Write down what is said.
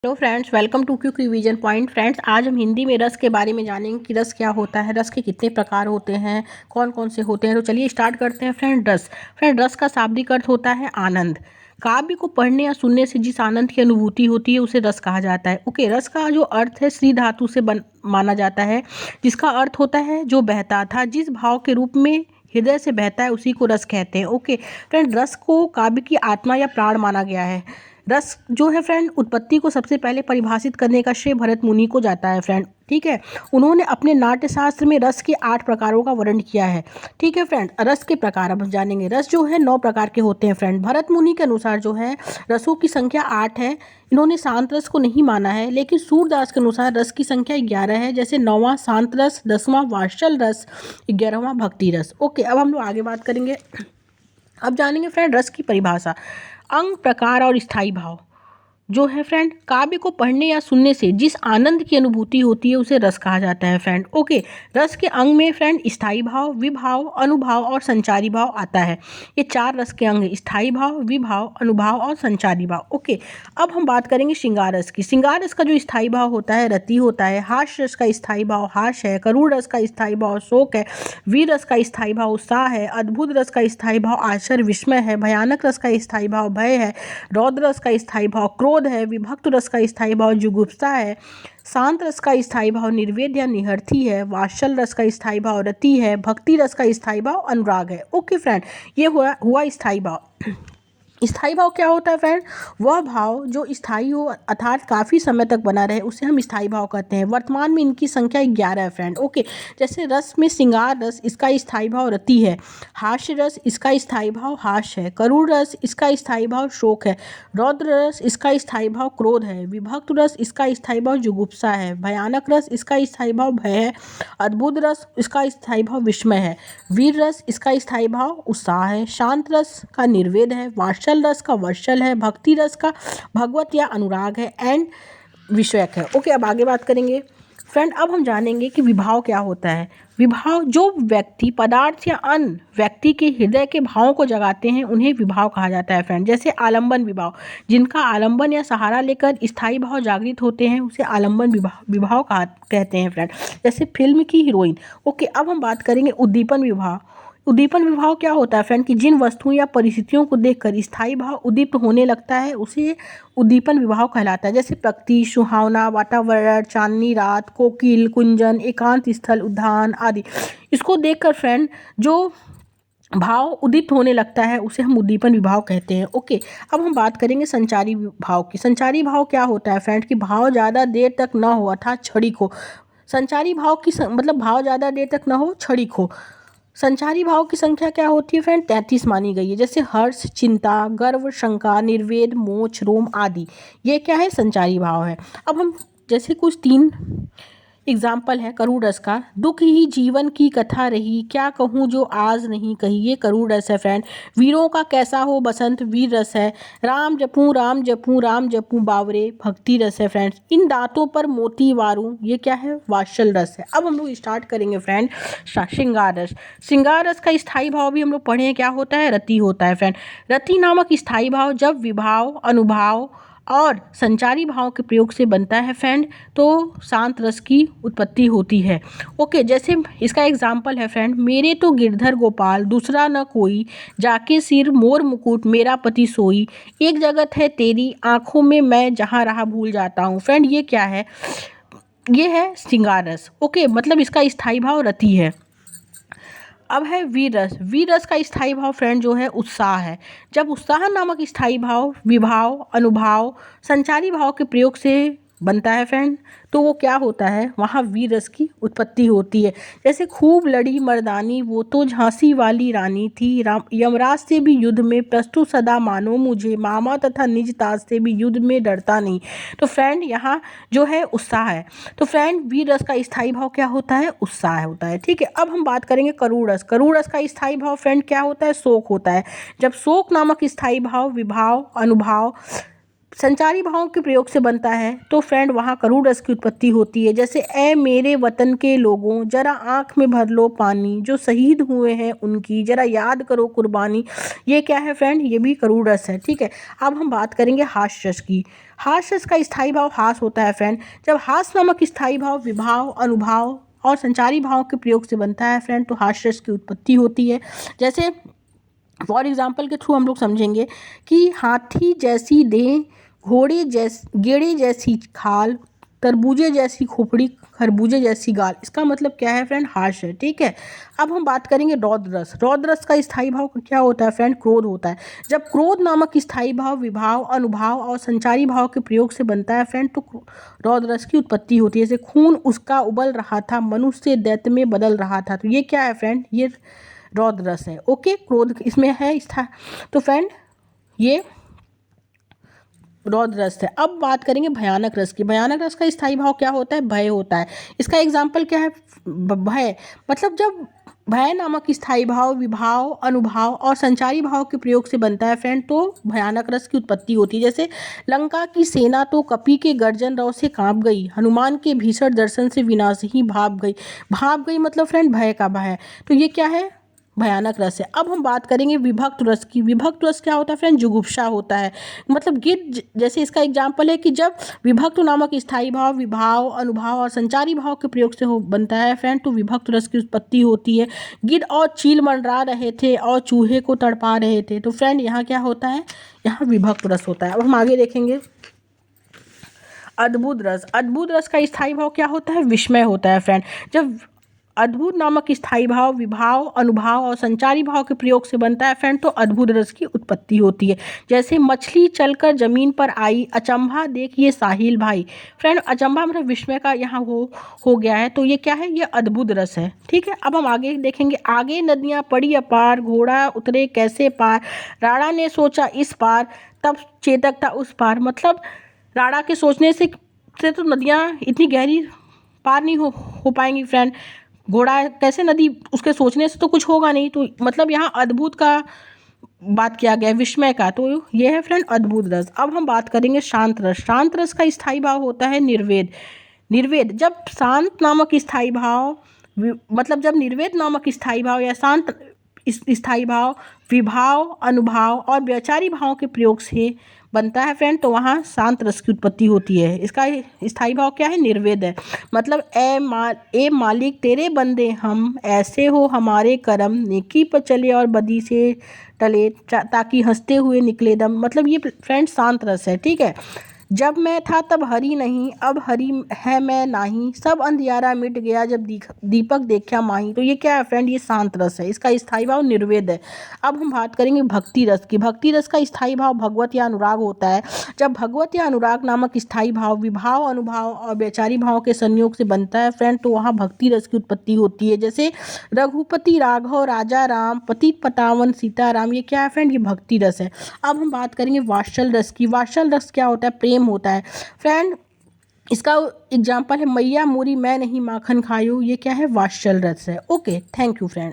Hello friends, welcome to quick revision point. Friends, आज हम हिंदी में रस के बारे में जानेंगे कि रस क्या होता है, रस के कितने प्रकार होते हैं, कौन कौन से होते हैं। तो चलिए स्टार्ट करते हैं। रस का शाब्दिक अर्थ होता है आनंद। काव्य को पढ़ने या सुनने से जिस आनंद की अनुभूति होती है उसे रस कहा जाता है। ओके, रस का जो अर्थ है श्री धातु से माना जाता है, जिसका अर्थ होता है जो बहता था, जिस भाव के रूप में हृदय से बहता है उसी को रस कहते हैं। ओके फ्रेंड, रस को काव्य की आत्मा या प्राण माना गया है। रस जो है फ्रेंड, उत्पत्ति को सबसे पहले परिभाषित करने का श्रेय भरत मुनि को जाता है फ्रेंड। ठीक है, उन्होंने अपने नाट्य शास्त्र में रस के 8 प्रकारों का वर्णन किया है। ठीक है फ्रेंड, रस के प्रकार अब हम जानेंगे। रस जो है 9 प्रकार के होते हैं फ्रेंड। भरत मुनि के अनुसार जो है रसों की संख्या 8 है। इन्होंने शांत रस को नहीं माना है, लेकिन सूरदास के अनुसार रस की संख्या 11 है। जैसे 9वां शांत रस, 10वां वात्सल रस, 11वां भक्ति रस। ओके, अब हम लोग आगे बात करेंगे। अब जानेंगे फ्रेंड रस की परिभाषा। अंग, प्रकार और स्थायी भाव जो है फ्रेंड, काव्य को पढ़ने या सुनने से जिस आनंद की अनुभूति होती है उसे रस कहा जाता है फ्रेंड। ओके, रस के अंग में फ्रेंड स्थायी भाव, विभाव, अनुभाव और संचारी भाव आता है। ये 4 रस के अंग हैं: स्थायी भाव, विभाव, अनुभाव और संचारी भाव। ओके, अब हम बात करेंगे श्रृंगार रस की। श्रृंगार रस का जो स्थायी भाव होता है रति होता है। हास्य रस का स्थायी भाव हास है। करुण रस का स्थायी भाव शोक है। वीर रस का स्थायी भाव उत्साह है। अद्भुत रस का स्थायी भाव आश्चर्य विस्मय है। भयानक रस का स्थायी भाव भय है। रौद्र रस का स्थायी भाव क्रोध है। विभक्त रस का स्थायी भाव जुगुप्सा है। शांत रस का स्थायी भाव निर्वेद या निहर्थी है। वात्सल रस का स्थायी भाव रति है। भक्ति रस का स्थायी भाव अनुराग है। ओके फ्रेंड, ये हुआ स्थायी भाव। स्थायी भाव क्या होता है फ्रेंड? वह भाव जो स्थायी हो अर्थात काफ़ी समय तक बना रहे उसे हम स्थायी भाव कहते हैं। वर्तमान में इनकी संख्या 11 है फ्रेंड। ओके, जैसे रस में श्रृंगार रस, इसका स्थायी भाव रति है। हास्य रस, इसका स्थायी भाव हास है। करुण रस, इसका स्थायी भाव शोक है। रौद्र रस, इसका स्थायी भाव क्रोध है। विभक्त रस, इसका स्थायी भाव जुगुप्सा है। भयानक रस, इसका स्थायी भाव भय है। अद्भुत रस, इसका स्थायी भाव विस्मय है। वीर रस, इसका स्थायी भाव उत्साह है। शांत रस का निर्वेद है। वात्सल रस का वर्षल है। भक्ति रस का भगवत या अनुराग है एंड विषयक है। ओके, अब आगे बात करेंगे फ्रेंड। अब हम जानेंगे कि विभाव क्या होता है। विभाव जो व्यक्ति, पदार्थ या अन्य व्यक्ति के हृदय के भावों को जगाते हैं उन्हें विभाव कहा जाता है फ्रेंड। जैसे आलंबन विभाव, जिनका आलंबन या सहारा लेकर स्थायी भाव जागृत होते हैं उसे आलंबन विभाव कहते हैं फ्रेंड। जैसे फिल्म की हीरोइन। ओके, अब हम बात करेंगे उद्दीपन विभाव। उद्दीपन विभाव क्या होता है फ्रेंड कि जिन वस्तुओं या परिस्थितियों को देखकर स्थायी भाव उद्दीप्त होने लगता है उसे उद्दीपन विभाव कहलाता है। जैसे प्रकृति, सुहावना वातावरण, चांदनी रात, कोकिल, कुंजन, एकांत स्थल, उद्यान आदि। इसको देखकर फ्रेंड जो भाव उद्दीप्त होने लगता है उसे हम उद्दीपन विभाव कहते हैं। ओके, अब हम बात करेंगे संचारी भाव की। संचारी भाव क्या होता है फ्रेंड कि भाव ज़्यादा देर तक न हो अर्थात क्षणिक हो। संचारी भाव की मतलब भाव ज़्यादा देर तक न हो, क्षणिक हो। संचारी भाव की संख्या क्या होती है फ्रेंड? 33 मानी गई है। जैसे हर्ष, चिंता, गर्व, शंका, निर्वेद, मोक्ष, रोम आदि। ये क्या है? संचारी भाव है। अब हम जैसे कुछ 3 एग्जाम्पल है करुण रस का। दुख ही जीवन की कथा रही, क्या कहूँ जो आज नहीं कही। ये करुण रस है फ्रेंड। वीरों का कैसा हो बसंत, वीर रस है। राम जपूँ राम जपूँ राम जपूँ बावरे, भक्ति रस है फ्रेंड्स। इन दांतों पर मोती वारूं, ये क्या है? वात्सल रस है। अब हम लोग स्टार्ट करेंगे फ्रेंड श्रृंगार रस। श्रृंगार रस का स्थायी भाव भी हम लोग पढ़े हैं, क्या होता है? रति होता है फ्रेंड। रति नामक स्थायी भाव जब विभाव, अनुभाव और संचारी भाव के प्रयोग से बनता है फ्रेंड तो शांत रस की उत्पत्ति होती है। ओके, जैसे इसका एग्जाम्पल है फ्रेंड, मेरे तो गिरधर गोपाल दूसरा न कोई, जाके सिर मोर मुकुट मेरा पति सोई, एक जगत है तेरी आंखों में मैं जहाँ रहा भूल जाता हूँ। फ्रेंड ये क्या है? ये है श्रृंगार रस। ओके, मतलब इसका स्थायी भाव रति है। अब है वीर रस। वीर रस का स्थायी भाव फ्रेंड जो है उत्साह है। जब उत्साह नामक स्थायी भाव विभाव, अनुभाव, संचारी भाव के प्रयोग से बनता है फ्रेंड तो वो क्या होता है? वहाँ वीर रस की उत्पत्ति होती है। जैसे खूब लड़ी मर्दानी वो तो झांसी वाली रानी थी, राम यमराज से भी युद्ध में प्रस्तुत सदा मानो मुझे, मामा तथा निज ताज से भी युद्ध में डरता नहीं। तो फ्रेंड यहाँ जो है उत्साह है। तो फ्रेंड वीर रस का स्थायी भाव क्या होता है? उत्साह होता है। ठीक है, अब हम बात करेंगे करुण रस। करुण रस का स्थायी भाव फ्रेंड क्या होता है? शोक होता है। जब शोक नामक स्थायी भाव विभाव, अनुभाव, संचारी भावों के प्रयोग से बनता है तो फ्रेंड वहाँ करूण रस की उत्पत्ति होती है। जैसे ए मेरे वतन के लोगों जरा आँख में भर लो पानी, जो शहीद हुए हैं उनकी जरा याद करो कुर्बानी। ये क्या है फ्रेंड, ये भी करूण रस है। ठीक है, अब हम बात करेंगे हास्य रस की। हास्य रस का स्थायी भाव हास होता है फ्रेंड। जब हास नामक स्थायी भाव विभाव अनुभाव और संचारी भावों के प्रयोग से बनता है फ्रेंड तो हास्य रस की उत्पत्ति होती है। जैसे फॉर एग्जाम्पल के थ्रू हम लोग समझेंगे कि हाथी जैसी देह, घोड़े गेड़े जैसी खाल, तरबूजे जैसी खोपड़ी, खरबूजे जैसी गाल। इसका मतलब क्या है फ्रेंड, हास्य है। ठीक है, अब हम बात करेंगे रौद्र रस। रौद्र रस का स्थायी भाव क्या होता है फ्रेंड, क्रोध होता है। जब क्रोध नामक स्थायी भाव विभाव अनुभाव और संचारी भाव के प्रयोग से बनता है फ्रेंड तो रौद्र रस की उत्पत्ति होती है। जैसे खून उसका उबल रहा था, मनुष्य दैत्य में बदल रहा था। तो ये क्या है फ्रेंड, ये रौद्र रस है। ओके, क्रोध इसमें है तो फ्रेंड ये रौद्र रस है। अब बात करेंगे भयानक रस की। भयानक रस का स्थायी भाव क्या होता है, भय होता है। इसका एग्जाम्पल क्या है, भय। मतलब जब भय नामक स्थायी भाव विभाव अनुभाव और संचारी भाव के प्रयोग से बनता है फ्रेंड तो भयानक रस की उत्पत्ति होती है। जैसे लंका की सेना तो कपि के गर्जन रव से कांप गई, हनुमान के भीषण दर्शन से विनाश ही भाप गई। भाप गई मतलब फ्रेंड भय का भय। तो ये क्या है, भयानक रस है। अब हम बात करेंगे विभक्त रस की। विभक्त रस क्या होता है फ्रेंड, जुगुप्सा होता है। मतलब गिद्ध, जैसे इसका एग्जाम्पल है कि जब विभक्त नामक स्थायी भाव विभाव अनुभाव और संचारी भाव के प्रयोग से बनता है फ्रेंड तो विभक्त रस की उत्पत्ति होती है। गिद्ध और चील मंडरा रहे थे और चूहे को तड़पा रहे थे। तो फ्रेंड यहाँ क्या होता है, यहाँ विभक्त रस होता है। अब हम आगे देखेंगे अद्भुत रस। अद्भुत रस का स्थायी भाव क्या होता है, विस्मय होता है फ्रेंड। जब अद्भुत नामक स्थायी भाव विभाव अनुभाव और संचारी भाव के प्रयोग से बनता है फ्रेंड तो अद्भुत रस की उत्पत्ति होती है। जैसे मछली चलकर जमीन पर आई, अचंभा देखिए साहिल भाई। फ्रेंड अचंभा मतलब विस्मय का यहाँ हो गया है। तो ये क्या है, ये अद्भुत रस है। ठीक है, अब हम आगे देखेंगे। आगे नदियाँ पड़ी अपार, घोड़ा उतरे कैसे पार, राणा ने सोचा इस पार, तब चेतक था उस पार। मतलब राणा के सोचने से तो नदियाँ इतनी गहरी पार नहीं हो पाएंगी फ्रेंड। घोड़ा कैसे नदी, उसके सोचने से तो कुछ होगा नहीं। तो मतलब यहाँ अद्भुत का बात किया गया, विस्मय का। तो ये है फ्रेंड अद्भुत रस। अब हम बात करेंगे शांत रस। शांत रस का स्थायी भाव होता है निर्वेद। निर्वेद जब शांत नामक स्थायी भाव मतलब जब निर्वेद नामक स्थायी भाव या शांत स्थायी भाव विभाव अनुभाव और व्यचारी भाव के प्रयोग से बनता है फ्रेंड तो वहाँ शांत रस की उत्पत्ति होती है। इसका स्थायी भाव क्या है, निर्वेद है। मतलब ए मालिक तेरे बंदे हम, ऐसे हो हमारे कर्म, नेकी पर चले और बदी से टले, ताकि हंसते हुए निकले दम। मतलब ये फ्रेंड शांत रस है। ठीक है, जब मैं था तब हरि नहीं, अब हरि है मैं नाही, सब अंधियारा मिट गया जब दीपक देखा माही। तो ये क्या है फ्रेंड, ये शांत रस है। इसका स्थायी भाव निर्वेद है। अब हम बात करेंगे भक्ति रस की। भक्ति रस का स्थायी भाव भगवत या अनुराग होता है। जब भगवत या अनुराग नामक स्थायी भाव विभाव अनुभाव और वैचारी भाव के संयोग से बनता है फ्रेंड तो वहाँ भक्ति रस की उत्पत्ति होती है। जैसे रघुपति राघव राजा राम, पतित पतावन सीताराम। ये क्या है फ्रेंड, ये भक्ति रस है। अब हम बात करेंगे वात्सल रस की। वात्सल रस क्या होता है, प्रेम होता है फ्रेंड। इसका एग्जाम्पल है मैया मोरी मैं नहीं माखन खायो। ये क्या है, वात्सल रस है। Okay, thank you friend.